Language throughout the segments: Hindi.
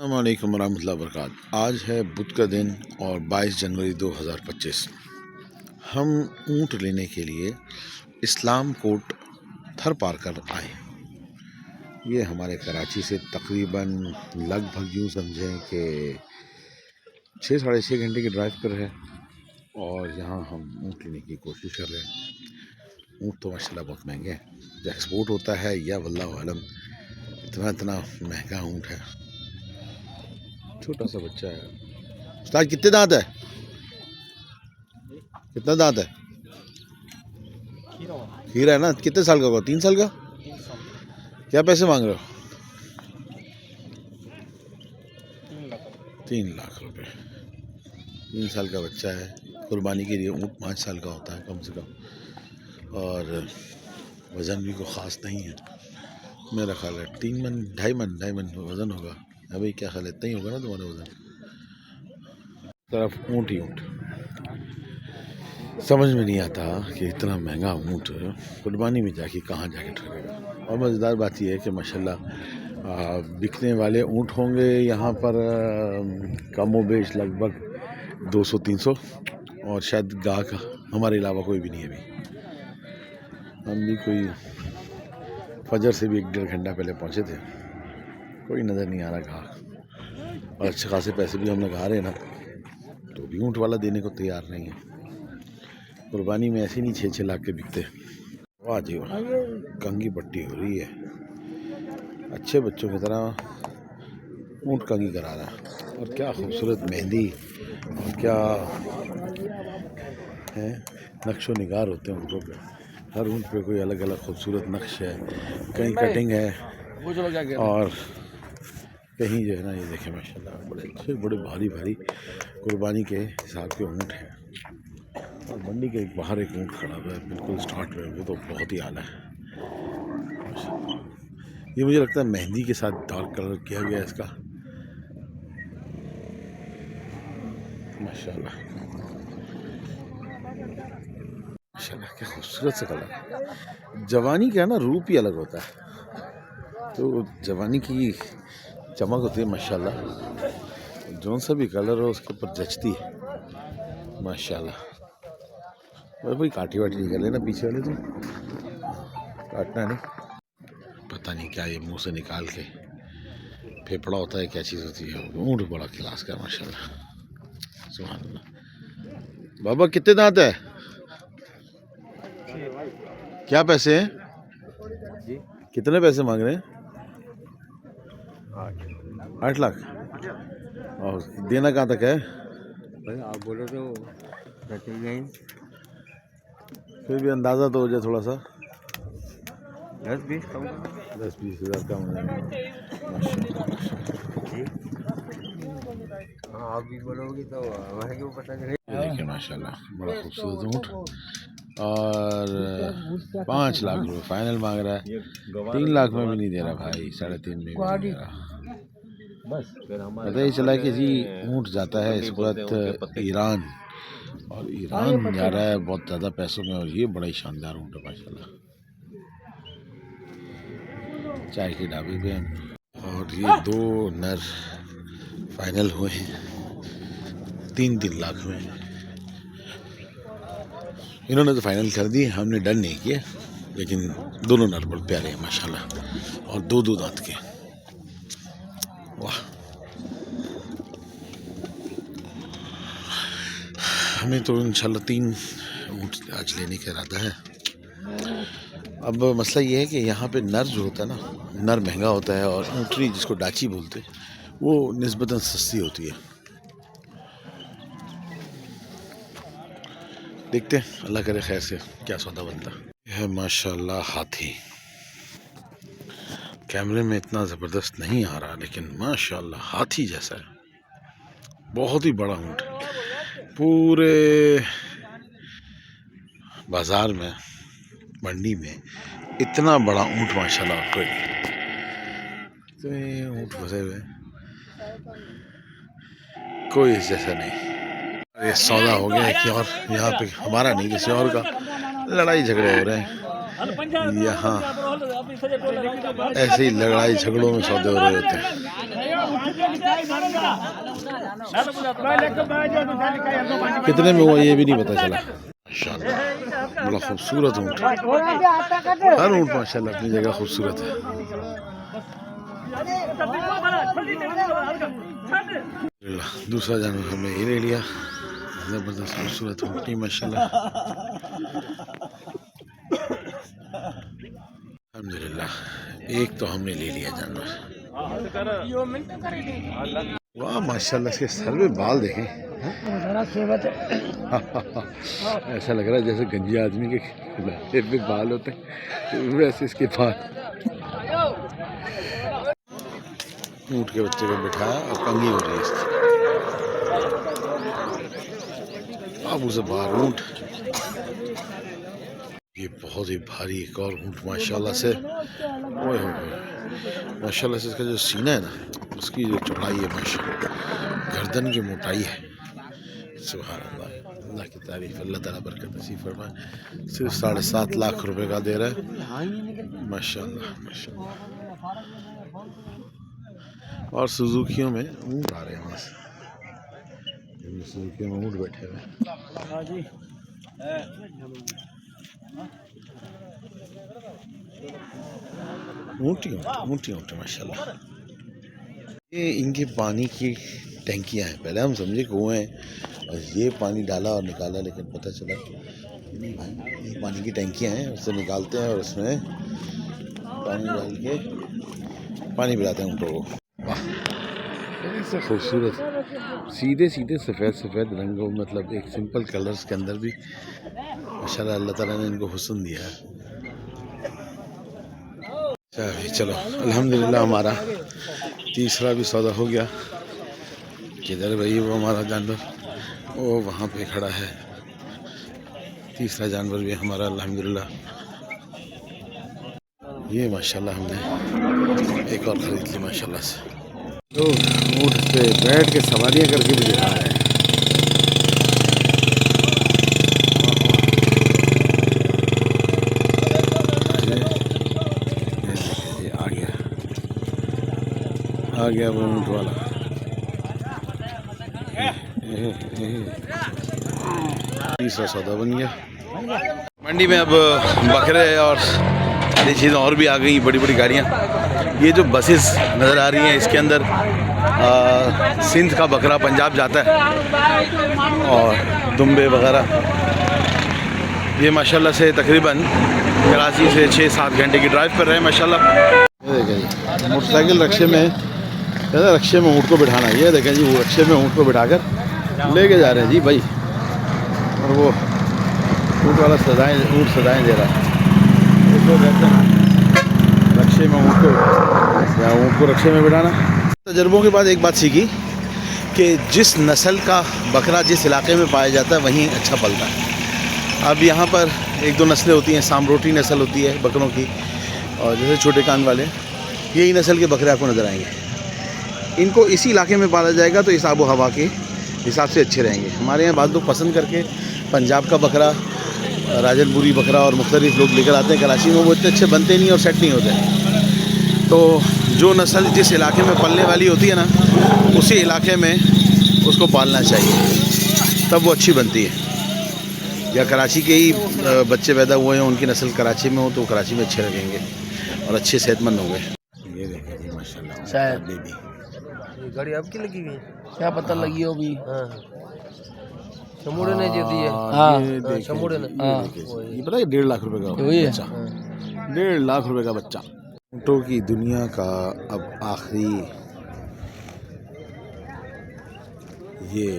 अस्सलामुअलैकुम वरहमतुल्लाहि वबरकातुहू। आज है बुध का दिन और 22 जनवरी 2025। हम ऊँट लेने के लिए इस्लाम कोट थर पार कर आए। ये हमारे कराची से तकरीबन लगभग यूँ समझें कि 6 साढ़े 6 घंटे की ड्राइव पर है और यहाँ हम ऊँट लेने की कोशिश कर रहे हैं। ऊँट तो माशाल्लाह बहुत महंगे हैं, जो एक्सपोर्ट होता है या वल्लाहु आलम इतना महंगा ऊँट है। छोटा सा बच्चा है। उस्ताद कितने दांत है? कितना दांत है? खीरा है ना। कितने साल का होगा? 3 साल का। क्या पैसे मांग रहे हो? 3 लाख रुपए। 3 साल का बच्चा है। कुर्बानी के लिए ऊँट 5 साल का होता है कम से कम, और वज़न भी कोई ख़ास नहीं है। मेरा ख्याल है 3 मन 2.5 मन वज़न होगा। अभी क्या ख्याल है, इतना ही होगा ना तुम्हारा वज़न? तरफ ऊँट ही ऊँट। समझ में नहीं आता कि इतना महंगा ऊँट कुर्बानी में जाके कहाँ जाके ठहरेगा। और मज़ेदार बात यह है कि माशाल्लाह बिकने वाले ऊँट होंगे यहाँ पर कम व बेश लगभग 200-300, और शायद गाहक हमारे अलावा कोई भी नहीं है। अभी हम भी कोई फजर से भी 1-1.5 घंटा पहले पहुँचे थे, कोई नज़र नहीं आ रहा गाहक। और अच्छे खासे पैसे भी हम लगा रहे हैं ना, तो भी ऊँट वाला देने को तैयार नहीं है। कुर्बानी में ऐसे नहीं 6-6 लाख के बिकते। वाह जी वाह, कंघी पट्टी हो रही है। अच्छे बच्चों की तरह ऊँट कंघी करा रहा है। और क्या खूबसूरत मेहंदी, और क्या है नक्शो निगार होते हैं ऊँटों पे। हर ऊँट पे कोई अलग अलग खूबसूरत नक्श है, कहीं कटिंग है, और कहीं जो है ना, ये देखें माशाल्लाह बड़े अच्छे बड़े भारी भारी कुर्बानी के हिसाब के ऊँट हैं। और मंडी के बाहर एक ऊँट खड़ा हुआ है बिल्कुल स्टार्ट में, वो तो बहुत ही आला है। ये मुझे लगता है मेहंदी के साथ डार्क कलर किया गया है इसका। माशाल्लाह माशाल्लाह, क्या खूबसूरत सा कलर। जवानी का ना रूप ही अलग होता है, तो जवानी की चमक होती है माशाल्लाह। जौन सा भी कलर हो उसके ऊपर जचती है माशाल्लाह। और कोई काटी वाटी निकल लेना पीछे वाले, तो काटना नहीं। पता नहीं क्या ये मुंह से निकाल के फेफड़ा होता है, क्या चीज़ होती है। ऊँट बड़ा क्लास का माशाल्लाह, सुभान अल्लाह। बाबा कितने दांत है? क्या पैसे हैं? कितने पैसे मांग रहे हैं? 8 लाख। और देना कहाँ तक है? आप बोलो तो फिर भी अंदाज़ा तो हो जाए थोड़ा सा। 10-20 कम। 10-20 हज़ार कम हो जाएगा। हाँ, आप भी बोलोगे तो हमारे क्यों पता चले। देखिए माशाल्लाह बड़ा खूबसूरत ऊँट, और 5 लाख रुपये फाइनल मांग रहा है। 3 लाख में भी नहीं दे रहा भाई, 3.5 में भी नहीं दे रहा। पता ही चला कि जी ऊँट जाता है इस वक्त ईरान, और ईरान जा रहा है बहुत ज़्यादा पैसों में। और ये बड़ा ही शानदार ऊँट है माशाल्लाह। चाय के ढाबे पे हैं, और ये 2 नर फाइनल हुए हैं 3-3 लाख में। इन्होंने तो फाइनल कर दी, हमने डन नहीं किया, लेकिन दोनों नर बड़े प्यारे हैं माशाल्लाह, और 2-2 दांत के। वाह, हमें तो इंशाल्लाह 3 ऊँट आज लेने का इरादा है। अब मसला ये है कि यहाँ पे नर जो होता है ना, नर महंगा होता है, और ऊँटनी जिसको डाची बोलते हैं वो निस्बतन सस्ती होती है। देखते हैं, अल्लाह करे खैर से क्या सौदा बनता है। माशाल्लाह हाथी कैमरे में इतना ज़बरदस्त नहीं आ रहा, लेकिन माशाल्लाह हाथी जैसा है। बहुत ही बड़ा ऊँट है। पूरे बाज़ार में, मंडी में इतना बड़ा ऊँट माशाल्लाह आपको नहीं। तो ये ऊँट फंसे हुए, कोई इस जैसा नहीं। ये सौदा हो गया कि, और यहाँ पे हमारा नहीं किसी और का लड़ाई झगड़े हो रहे हैं यहाँ। ऐसे ही लड़ाई झगड़ों में सौदे हो रहे होते हैं। कितने में हुआ ये भी नहीं पता चला। माशाल्लाह बड़ा खूबसूरत ऊँट, हर ऊँट माशाल्लाह अपनी जगह खूबसूरत है। दूसरा जानवर हमने ये ले लिया, जबरदस्त खूबसूरत ऊँटनी माशाल्लाह। अल्हम्दुलिल्लाह एक तो हमने ले लिया जानवर। वाह माशाल्लाह, इसके सर में बाल देखें। ऐसा लग रहा है जैसे गंजी आदमी के सिर पे बाल होते हैं, वैसे इसके बाल। ऊँट के बच्चे को बिठाया और कंगी हो रही है इसकी। बाबू से बाहर ऊँट, ये बहुत ही भारी एक और ऊँट माशाल्लाह से। ओए हो माशाल्लाह से इसका जो सीना है ना, उसकी जो चौड़ाई है माशाल्लाह, गर्दन की मोटाई है। सुभान अल्लाह, अल्लाह की तारीफ, अल्लाह ताला बरकत नसीब फरमाए। सिर्फ 7.5 लाख रुपए का दे रहा है माशाल्लाह माशाल्लाह। और सुजुकियों में ऊँट आ रहे हैं वहाँ से, सुजुकियों में ऊँट बैठे हुए हैं। ऊँटी माशाल्लाह। ये इनके पानी की टैंकियाँ हैं। पहले हम समझे कुएँ हैं और ये पानी डाला और निकाला, लेकिन पता चला नहीं भाई, ये पानी की टैंकियाँ हैं, उससे निकालते हैं और उसमें पानी डाल के पानी पिलाते हैं ऊँटों को। वाह खूबसूरत, सीधे सीधे सफ़ेद सफ़ेद रंगों, मतलब एक सिंपल कलर्स के अंदर भी माशाल्लाह अल्लाह ताला ने इनको हुस्न दिया है। चलो अल्हम्दुलिल्लाह हमारा तीसरा भी सौदा हो गया। किधर भाई वो हमारा जानवर, वो वहाँ पे खड़ा है। तीसरा जानवर भी हमारा अल्हम्दुलिल्लाह। ये माशाल्लाह हमने एक और ख़रीद ली माशाल्लाह से। तो ऊँट पे बैठ के सवारियाँ करके भी दिखा रहे हैं। आ गया वो ऊँट वाला। तीसरा सौदा बन गया। मंडी में अब बकरे और सारी चीज़ें और भी आ गई, बड़ी बड़ी गाड़ियाँ। ये जो बसेस नज़र आ रही हैं, इसके अंदर सिंध का बकरा पंजाब जाता है और दुम्बे वगैरह। ये माशाल्लाह से तकरीबन कराची से 6-7 घंटे की ड्राइव पर रहे हैं माशाल्लाह। ये देखें जी, मोटरसाइकिल रक्शे में, रक्शे में ऊँट को बिठाना। ये देखें जी, वो रक्शे में ऊँट को बिठाकर लेके जा रहे हैं जी भाई। और वो ऊँट वाला ऊँट सदाएँ दे रहा है। रक्शे में ऊँट को रक्शे में बिठाना। तजर्बों के बाद एक बात सीखी कि जिस नस्ल का बकरा जिस इलाके में पाया जाता है वहीं अच्छा पलता है। अब यहाँ पर 1-2 नस्लें होती हैं, सामरोटी नस्ल होती है बकरों की, और जैसे छोटे कान वाले, यही नस्ल के बकरे आपको नज़र आएंगे। इनको इसी इलाके में पाला जाएगा तो इस आबो हवा के हिसाब से अच्छे रहेंगे। हमारे यहाँ बाद लोग पसंद करके पंजाब का बकरा, राजनपुरी बकरा और मुख्तलिफ लोग लेकर आते हैं कराची में, वो इतने अच्छे बनते नहीं और सेट नहीं होते। तो जो नस्ल जिस इलाके में पलने वाली होती है ना, उसी इलाके में उसको पालना चाहिए, तब वो अच्छी बनती है। या कराची के ही बच्चे पैदा हुए हैं, उनकी नस्ल कराची में हो तो कराची में अच्छे लगेंगे और अच्छे सेहतमंद होंगे। ये देखिए माशाल्लाह, शायद बेबी गाड़ी आपकी लगी हुई है, क्या पता लगी हो भी। शमूड़े ने जो दी है। शमूड़े ने, ये पता है 1.5 लाख रुपए का बच्चा, 1.5 लाख रुपए का बच्चा। ऊँटों की दुनिया का अब आखिरी ये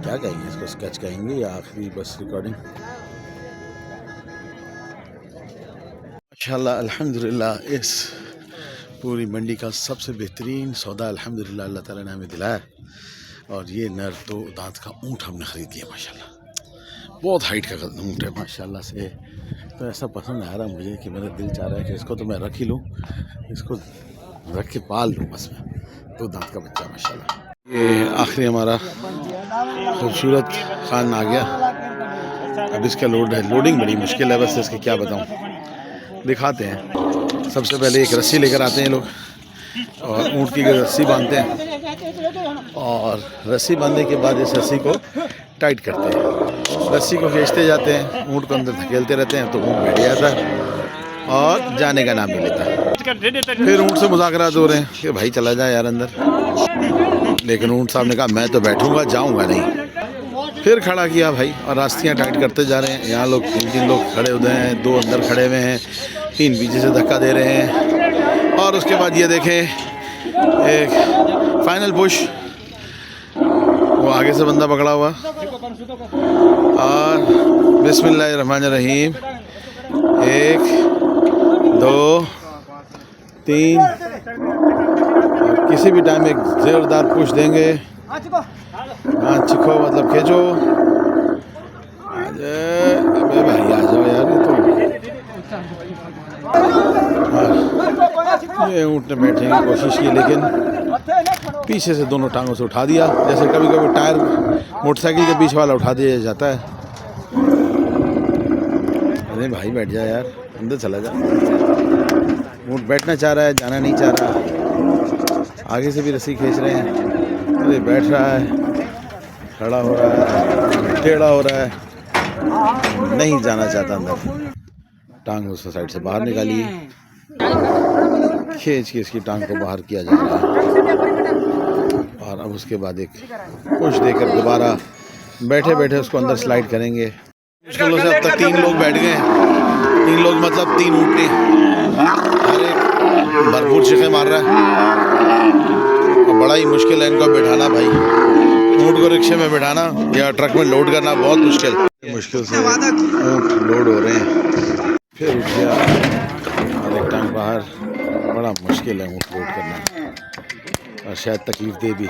क्या कहेंगे इसको, स्केच कहेंगे या आखिरी बस रिकॉर्डिंग। माशाल्लाह अल्हम्दुलिल्लाह, इस पूरी मंडी का सबसे बेहतरीन सौदा अल्हम्दुलिल्लाह अल्लाह ताला ने हमें दिलाया। और ये नर 2 दांत का ऊँट हमने ख़रीद लिया माशाल्लाह। बहुत हाइट का ऊँट है माशाल्लाह से। तो ऐसा पसंद आ रहा मुझे कि मेरा दिल चाह रहा है कि इसको तो मैं रख ही लूँ, इसको रख के पाल लूँ बस मैं। 2 दांत का बच्चा माशाल्लाह। ये आखिरी हमारा खूबसूरत खान आ गया। अब इसका लोडिंग बड़ी मुश्किल है, बस इसके क्या बताऊँ, दिखाते हैं। सबसे पहले एक रस्सी लेकर आते हैं लोग, और ऊँट की रस्सी बांधते हैं और रस्सी बांधने के बाद इस रस्सी को टाइट करते हैं। रस्सी को खींचते जाते हैं, ऊँट को अंदर धकेलते रहते हैं तो ऊँट बैठ जाता है और जाने का नाम नहीं लेता। फिर ऊँट से मुज़ाकरात हो रहे हैं कि भाई चला जाए यार अंदर, लेकिन ऊँट साहब ने कहा मैं तो बैठूंगा, जाऊंगा नहीं। फिर खड़ा किया भाई और रास्तियाँ टाइट करते जा रहे हैं। यहाँ लोग 3 लोग खड़े हुए हैं, 2 अंदर खड़े हुए हैं, 3 पीछे से धक्का दे रहे हैं। और उसके बाद ये देखें एक फाइनल पुश, वो आगे से बंदा पकड़ा हुआ और बिस्मिल्लाहिर्रहमानिर्रहीम 1 2 3 और किसी भी टाइम एक जोरदार पुश देंगे। हाँ चिखो मतलब खींचो, अबे भाई आ जाओ यार। ये तो ये ऊँट ने बैठने की कोशिश की लेकिन पीछे से दोनों टांगों से उठा दिया, जैसे कभी कभी टायर मोटरसाइकिल के पीछे वाला उठा दिया जाता है। अरे भाई बैठ जा यार, अंदर चला जा। ऊँट बैठना चाह रहा है, जाना नहीं चाह रहा। आगे से भी रस्सी खींच रहे हैं। अरे बैठ रहा है, खड़ा हो रहा है, टेढ़ा हो रहा है, नहीं जाना चाहता अंदर। टांग उस साइड से बाहर निकाली, खींच के इसकी टांग को बाहर किया जा रहा है और अब उसके बाद एक पुश देकर दोबारा बैठे बैठे उसको अंदर स्लाइड करेंगे। मुश्किलों से अब तक 3 लोग बैठ गए। 3 लोग मतलब 3 ऊँटनी, हर एक भरपूर चिखे मार रहा है और बड़ा ही मुश्किल है इनको बैठाना भाई। ऊँट को रिक्शे में बैठाना या ट्रक में लोड करना बहुत मुश्किल से ऊँट लोड हो रहे हैं। फिर उठ गया और एक टांग बाहर, बड़ा मुश्किल है ऊँट लोड करना और शायद तकलीफ दे भी।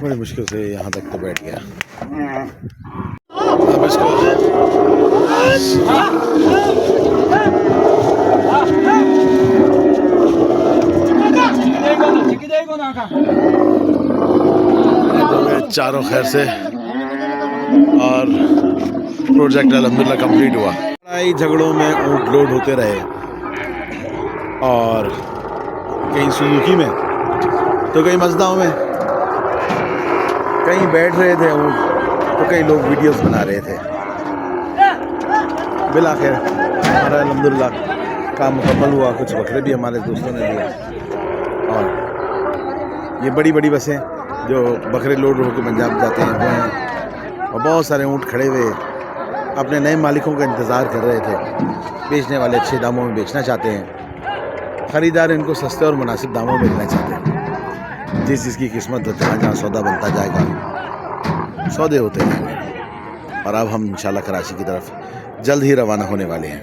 बड़ी मुश्किल से यहाँ तक तो बैठ गया। अब इसको चारों खैर से और प्रोजेक्ट अल्हम्दुलिल्लाह कंप्लीट हुआ। लड़ाई झगड़ों में ऊँट लोड होते रहे और कहीं सुजुकी में तो कहीं मजदाओं में, कहीं बैठ रहे थे ऊँट तो कई लोग वीडियोस बना रहे थे। बिलाखिर हमारा अल्हम्दुलिल्लाह काम मुकम्मल हुआ। कुछ बकरे भी हमारे दोस्तों ने लिए और ये बड़ी बड़ी बसें जो बकरे लोड होकर पंजाब जाते हैं वो हैं और बहुत सारे ऊँट खड़े हुए अपने नए मालिकों का इंतज़ार कर रहे थे। बेचने वाले अच्छे दामों में बेचना चाहते हैं, ख़रीदार इनको सस्ते और मुनासिब दामों में लेना चाहते हैं। जिस जिसकी किस्मत हो, जहाँ जहाँ सौदा बनता जाएगा सौदे होते हैं। और अब हम इंशाल्लाह कराची की तरफ जल्द ही रवाना होने वाले हैं।